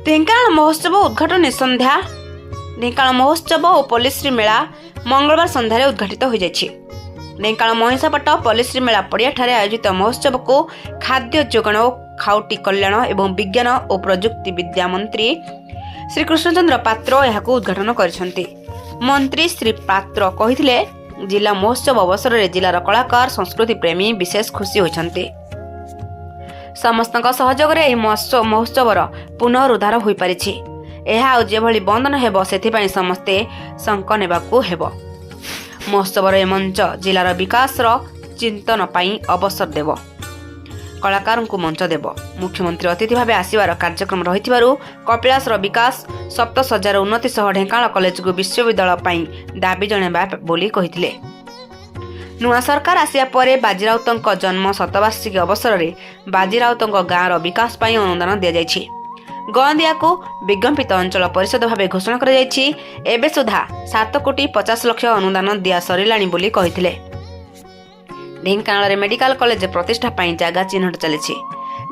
ढेंकानाल महोत्सव उद्घाटन संध्या ढेंकानाल महोत्सव और पल्लीश्री मेला मंगलवार संध्यारे उद्घाटित हो जाइछि। ढेंकानाल महिषापट पल्लीश्री मेला पड़िया ठारे आयोजित महोत्सव को खाद्य जोगाण और खाउटी कल्याण एवं विज्ञान और प्रजुक्ति विद्या मंत्री श्री कृष्णचंद्र पात्र यहाकू उद्घाटन करिसेंति। मंत्री श्री पात्र कहिथिले जिला महोत्सव अवसर में जिलार कलाकार संस्कृति प्रेमी विशेष खुशी होइछन्ति। समस्तक सहयोग रे महोत्सवर पुनरुद्धार हो पारिछि। एहा आ जेभली बंद न हेबो सेथिपाई समस्ते संक नेबाकू हेबो। महोत्सवर ए मंच जिलार विकास चिंतन पाई अवसर देव, कलाकार को मंच देव। मुख्यमंत्री अतिथि भाव आसबार कार्यक्रम रही कपिलासर विकास सप्त सज्जार उन्नति सह ढेंकानाल कॉलेज को विश्वविद्यालय दाबी जणाइबा बोली कहिथिले। नुआ सरकार आसिया परे बाजीराउतଙ୍କ जन्म शतवार्षिकी अवसर में बाजीराउतଙ୍କ गाँवर विकास पाई अनुदान दि जाइछि। गंदिया को विज्ञपित अंचल परिषद भाव घोषणा कर एबे सुधा 7,50,00,000 अनुदान दिया सरिलाणी बोली कहिथिले। ढेंकानाल मेडिकल कॉलेज प्रतिष्ठा पाई जगह चिन्हट चली।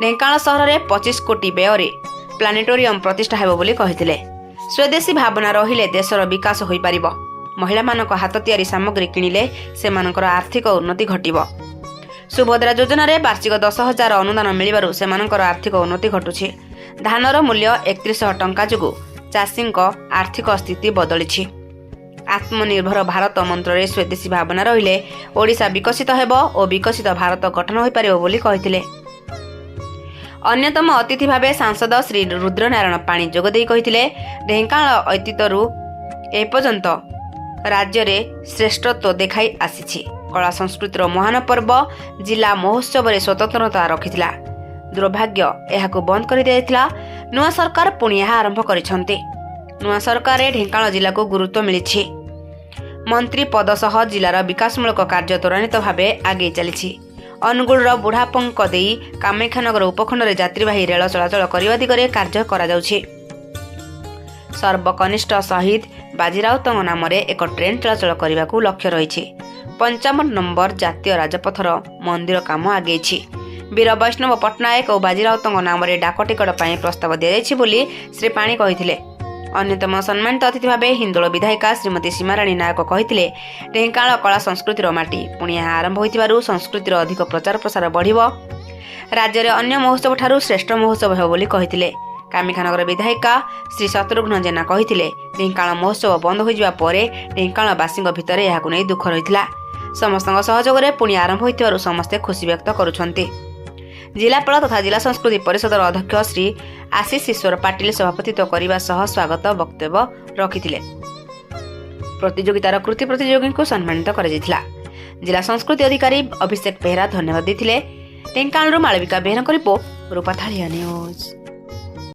ढेंकानाल सहर में 25 कोटी व्यय प्लानेटोरियम प्रतिष्ठा हेबो बोली कहिथिले। स्वदेशी भावना रहिले देशर विकास होई पारिबो। महिला मानक हाथ तियारी सामग्री किणिले सेमानकर आर्थिक उन्नति घटिबो। सुभद्रा योजना रे वार्षिक 10,000 अनुदान मिलिबारु सेमानकर आर्थिक उन्नति घटुछि। धानर मूल्य 3100 टंका जोगु चाषीक आर्थिक स्थिति बदलिछि। आत्मनिर्भर भारत मंत्र रे स्वदेशी भावना रहिले ओडिशा विकसित हेबो और विकसित भारत गठन होई पारिबो बोली कहिथिले। अन्यतम अतिथि भावे सांसद श्री रुद्रनारायण पाणी जोगदेई कहिथिले ढेंकानाल ऐतिह्यरु एपर्यंत राज्य रे श्रेष्ठत्व देखाई आसीछि। कला संस्कृतिर महान पर्व जिला महोत्सव रे स्वतंत्रता रखिथिला। दुर्भाग्य एहाकू बंद कर दिया। नुआ सरकार पुणी यह आरंभ करिसेंति। नुआ सरकार रे ढेंकानाल जिला को गुरुत्व मिलिछि। मंत्री पद सह जिलार विकासमूलक कार्य त्वरान्वित भावे आगे चलिछि। अनुगुलर बुढ़ापंक देई कामाख्यानगर उपखंड रे यात्रीवाही रेल चलाचल करने दिगरे कार्य करा जाउछि। सर्वकनिष्ठ शहीद बाजीराउतଙ୍କ नाम एक ट्रेन चलाचल करने को लक्ष्य रही। 55 नंबर जातीय राजपथर मंदिर काम आगेछि। वीर वैष्णव पट्टनायक और बाजीराउतଙ୍କ नाम डाक टिकट पाई प्रस्ताव दि जाइछि बोली श्री पाणी कहिथिले। अन्यतम सम्मानित अतिथि भावे हिंदोल विधायिका श्रीमती सीमाराणी नायक कहिथिले ढेंकानाल कला संस्कृतिर माटी पुणी आरंभ होइतिबारु संस्कृतिर अधिक प्रचार प्रसार बढ़िबो। राज्य रे अन्य महोत्सव ठारू श्रेष्ठ महोत्सव हेबो बोली कहिथिले। कामाख्यानगर विधायिका श्री शत्रुघ्न जेना कहिथिले ढेंकानाल महोत्सव बंद होइजिबा परे ढेंकानालवासीଙ୍କ भितरे याकू नै दुख रहितला। समस्तଙ୍କ सहयोग रे पुणी आरंभ होइतिबारु समस्ते खुशी व्यक्त करुछन्ति। जिलापाल तथा जिला संस्कृति परिषदर अध्यक्ष श्री आशीष ईश्वर पाटिल सभापतित्व करने सह स्वागत वक्तव्य रखिथिले। प्रतियोगितार कृति प्रतियोगी को सम्मानित कराଯାଇଥିଲା। जिला संस्कृति अधिकारी अभिषेक बेहरा धन्यवाद देथिले। ढेंकानालରୁ ମାଳବିକା ବେହେରାଙ୍କ रिपोर्ट रूपाथालिया न्यूज।